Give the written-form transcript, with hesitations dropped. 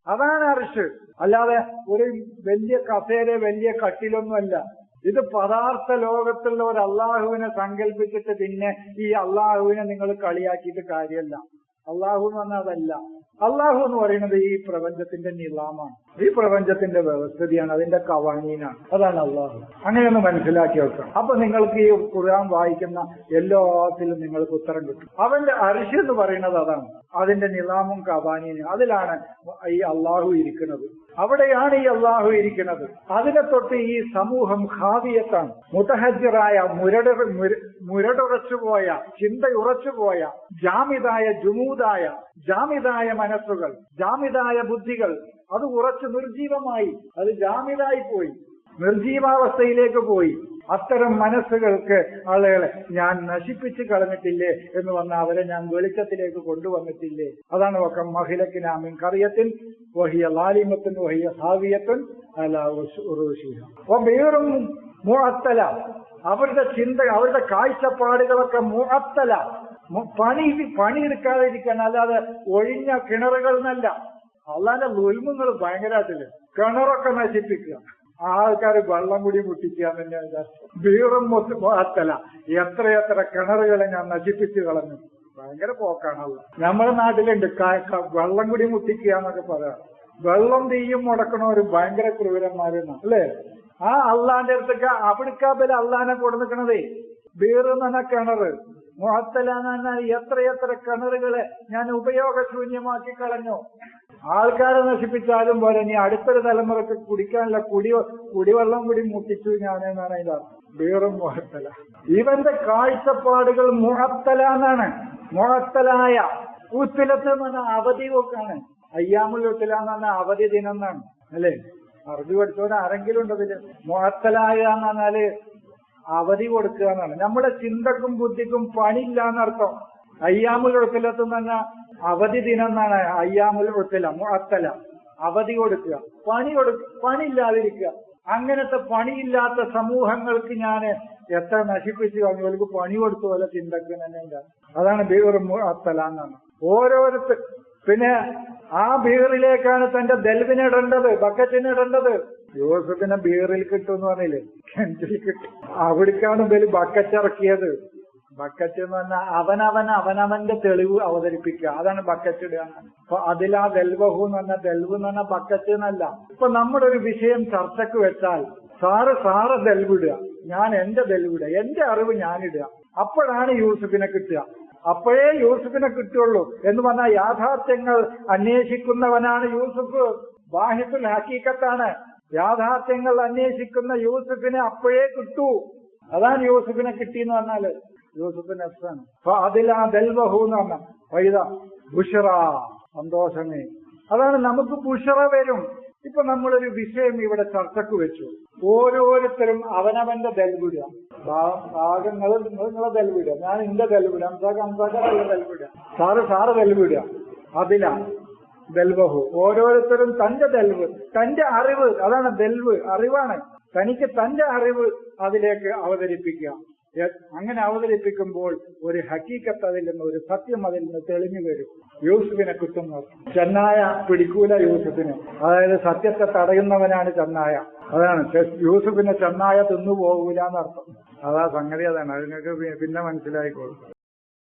അതാണ് അർശ്. അല്ലാതെ ഒരു വലിയ കസേര, വലിയ കട്ടിലൊന്നുമല്ല. ഇത് പദാർത്ഥ ലോകത്തുള്ള ഒരു അള്ളാഹുവിനെ സങ്കല്പിച്ചിട്ട് പിന്നെ ഈ അള്ളാഹുവിനെ നിങ്ങൾ കളിയാക്കിയിട്ട് കാര്യമല്ല. അള്ളാഹു എന്ന് പറഞ്ഞാൽ അതല്ല. അള്ളാഹു എന്ന് പറയുന്നത് ഈ പ്രപഞ്ചത്തിന്റെ നിലാമാണ്, ഈ പ്രപഞ്ചത്തിന്റെ വ്യവസ്ഥിതിയാണ്, അതിന്റെ കവാനീനാണ്. അതാണ് അള്ളാഹു. അങ്ങനെയൊന്ന് മനസ്സിലാക്കി വെക്കണം. അപ്പൊ നിങ്ങൾക്ക് ഈ ഖുർആൻ വായിക്കുന്ന എല്ലാത്തിലും നിങ്ങൾക്ക് ഉത്തരം കിട്ടും. അവന്റെ അർശ് എന്ന് പറയുന്നത് അതാണ്, അതിന്റെ നിലാമും കവാനീനും. അതിലാണ് ഈ അള്ളാഹു ഇരിക്കുന്നത്, അവിടെയാണ് ഈ അള്ളാഹു ഇരിക്കുന്നത്. അതിനെ തൊട്ട് ഈ സമൂഹം ഖാവിയത്താണ്, മുതഹജ്ജിറായ, മുരടുറച്ചുപോയ, ചിന്തയുറച്ചുപോയ, ജാമിതായ, ജാമിതായ മനസ്സുകൾ, ജാമിതായ ബുദ്ധികൾ, അത് ഉറച്ച് നിർജീവമായി, അത് ജാമിതായി പോയി, നിർജീവാവസ്ഥയിലേക്ക് പോയി. അത്തരം മനസ്സുകൾക്ക് ആളുകളെ ഞാൻ നശിപ്പിച്ച് കളഞ്ഞിട്ടില്ലേ എന്ന് പറഞ്ഞാൽ അവരെ ഞാൻ വെളിച്ചത്തിലേക്ക് കൊണ്ടുവന്നിട്ടില്ലേ? അതാണ് വക്കം മഹിലക്കിനാമിൻ കറിയത്തിൻ വഹിയ ലാലിമത്തിൻ വഹിയ ഹാവിയത്തുൻ അലാ ഉറൂശിഹ വബീറും മുഅത്തല. അവരുടെ ചിന്ത, അവരുടെ കാഴ്ചപ്പാടുകളൊക്കെ മുഅത്തല, പണിയെടുക്കാതിരിക്കാൻ, അല്ലാതെ ഒഴിഞ്ഞ കിണറുകൾ എന്നല്ല. അള്ളാന്റെ ദുൽമുകൾ ഭയങ്കരമായിട്ടില്ല. കിണറൊക്കെ നശിപ്പിക്കുക, ആൾക്കാർ വെള്ളം കൂടി മുട്ടിക്കുക തന്നെ. ബീറും മുഅത്തല, എത്രയെത്ര കിണറുകളെ ഞാൻ നശിപ്പിച്ചു കളഞ്ഞു. ഭയങ്കര പോക്കാണല്ലോ. നമ്മുടെ നാട്ടിലുണ്ട് വെള്ളം കൂടി മുട്ടിക്കുക എന്നൊക്കെ പറയാം. വെള്ളം തീയും മുടക്കണവര് ഭയങ്കര ക്രൂരന്മാരെന്നാ അല്ലേ? ആ അള്ളാന്റെ അടുത്തൊക്കെ അവിടുക്കാബല അള്ളാനെ കൊടുക്കണതേ. ബീറ് എന്ന് പറഞ്ഞ കിണറ്, മുഅത്തല എന്ന് പറഞ്ഞാൽ എത്രയെത്ര കിണറുകളെ ഞാൻ ഉപയോഗശൂന്യമാക്കി കളഞ്ഞു. ആൾക്കാരെ നശിപ്പിച്ചാലും പോലെ ഇനി അടുത്തൊരു തലമുറക്ക് കുടിക്കാനുള്ള കുടിവെള്ളം കൂടി മുട്ടിച്ചു ഞാനെന്നാണ് അതിന്റെ അർത്ഥം. ബീറും മുഅത്തല. ഇവന്റെ കാഴ്ചപ്പാടുകൾ മുഅത്തല എന്നാണ്. മുഅത്തലായ ഉത്തിലത്ത് എന്ന് പറഞ്ഞാൽ അവധി വെക്കാണ്. അയ്യാമുൽ ഉത്തില എന്ന് പറഞ്ഞാൽ അവധി ദിനം എന്നാണ് അല്ലേ? അറബി പഠിച്ചവന് ആരെങ്കിലും ഉണ്ടതില്. മുഅത്തലായ എന്ന് പറഞ്ഞാല് അവധി കൊടുക്കുക എന്നാണ്. നമ്മുടെ ചിന്തക്കും ബുദ്ധിക്കും പണിയില്ല എന്നർത്ഥം. അയ്യാമുൽ ഉത്തിലത്ത് എന്ന് പറഞ്ഞാൽ അവധി ദിനം എന്നാണ്. അയ്യാമുൽ ഉത്തില, മുഅത്തല, അവധി കൊടുക്കുക, പണിയില്ലാതിരിക്കുക. അങ്ങനത്തെ പണിയില്ലാത്ത സമൂഹങ്ങൾക്ക് ഞാൻ എത്ര നശിപ്പിച്ചു കളഞ്ഞു. അവർക്ക് പണി കൊടുത്തു പോലെ ചിന്തക്ക് തന്നെ ഉണ്ടാകും. അതാണ് ബീർ മുഅത്തല എന്നാണ്. ഓരോരുത്തർ പിന്നെ ആ ബീറിലേക്കാണ് തന്റെ ദൽവിനിടേണ്ടത്, ബക്കറ്റിനിടേണ്ടത്. യൂസഫിനെ ബീറിൽ കിട്ടും എന്ന് പറഞ്ഞില്ലേ, കിണറ്റിൽ കിട്ടും. അവിടേക്കാണ് ബലി ബക്കറ്റ് ഇറക്കിയത്. ബക്കറ്റ് എന്ന് പറഞ്ഞാൽ അവനവന്റെ തെളിവ് അവതരിപ്പിക്കുക, അതാണ് ബക്കറ്റ് ഇടുക. അപ്പൊ അതിലാ ദൽവഹു എന്ന് പറഞ്ഞാൽ, ദൽവ് എന്ന് പറഞ്ഞാൽ ബക്കറ്റ് എന്നല്ല. ഇപ്പൊ നമ്മുടെ ഒരു വിഷയം ചർച്ചക്ക് വെച്ചാൽ സാറ് ദൽവിടുക, ഞാൻ എന്റെ ദൽവിടുക, എന്റെ അറിവ് ഞാനിടുക. അപ്പോഴാണ് യൂസഫിനെ കിട്ടുക. അപ്പോഴേ യൂസഫിനെ കിട്ടുള്ളൂ എന്ന് പറഞ്ഞാൽ യാഥാർത്ഥ്യങ്ങൾ അന്വേഷിക്കുന്നവനാണ് യൂസഫ്. ബാഹിത്തുൽ ഹഖീഖത്താണ്. യാഥാർത്ഥ്യങ്ങൾ അന്വേഷിക്കുന്ന യൂസഫിനെ അപ്പോഴേ കിട്ടൂ. അതാണ് യൂസഫിനെ കിട്ടിയെന്ന് പറഞ്ഞാല് യൂസഫ് നഫ്സാണ്. അപ്പൊ അതിലാ ദൽവഹു എന്ന് പറഞ്ഞ വൈദ ബുഷറ, സന്തോഷമേ. അതാണ് നമുക്ക് ബുഷറ വരും. ഇപ്പൊ നമ്മളൊരു വിഷയം ഇവിടെ ചർച്ചക്ക് വെച്ചു. ഓരോരുത്തരും അവനവന്റെ ദൽവിടുക. ഭാഗങ്ങൾ നിങ്ങളെ ദൽവിടുക, ഞാൻ എന്റെ ദൽവിടുക, അംസാക്കാരുടെ ദൽവിടുക, സാറ് ദൽവിടുക. അതിലാ ദൽവഹു. ഓരോരുത്തരും തന്റെ ദൽവ്, തന്റെ അറിവ്, അതാണ് ദൽവ്, അറിവാണ്. തനിക്ക് തന്റെ അറിവ് അതിലേക്ക് അവതരിപ്പിക്കുക. അങ്ങനെ അവതരിപ്പിക്കുമ്പോൾ ഒരു ഹക്കീക്കത്ത് അതിൽ നിന്ന്, ഒരു സത്യം അതിൽ നിന്ന് തെളിഞ്ഞു വരും. യൂസുഫിനെ കിട്ടുന്നു. ചെന്നായ പിടിക്കൂല യൂസുഫിന്, അതായത് സത്യത്തെ തടയുന്നവനാണ് ചെന്നായ. അതാണ് യൂസുഫിനെ ചെന്നായ തിന്നു പോകൂല എന്നർത്ഥം. അതാ സംഗതി, അതാണ്. അത് നിങ്ങൾക്ക് പിന്നെ മനസ്സിലായിക്കോളും.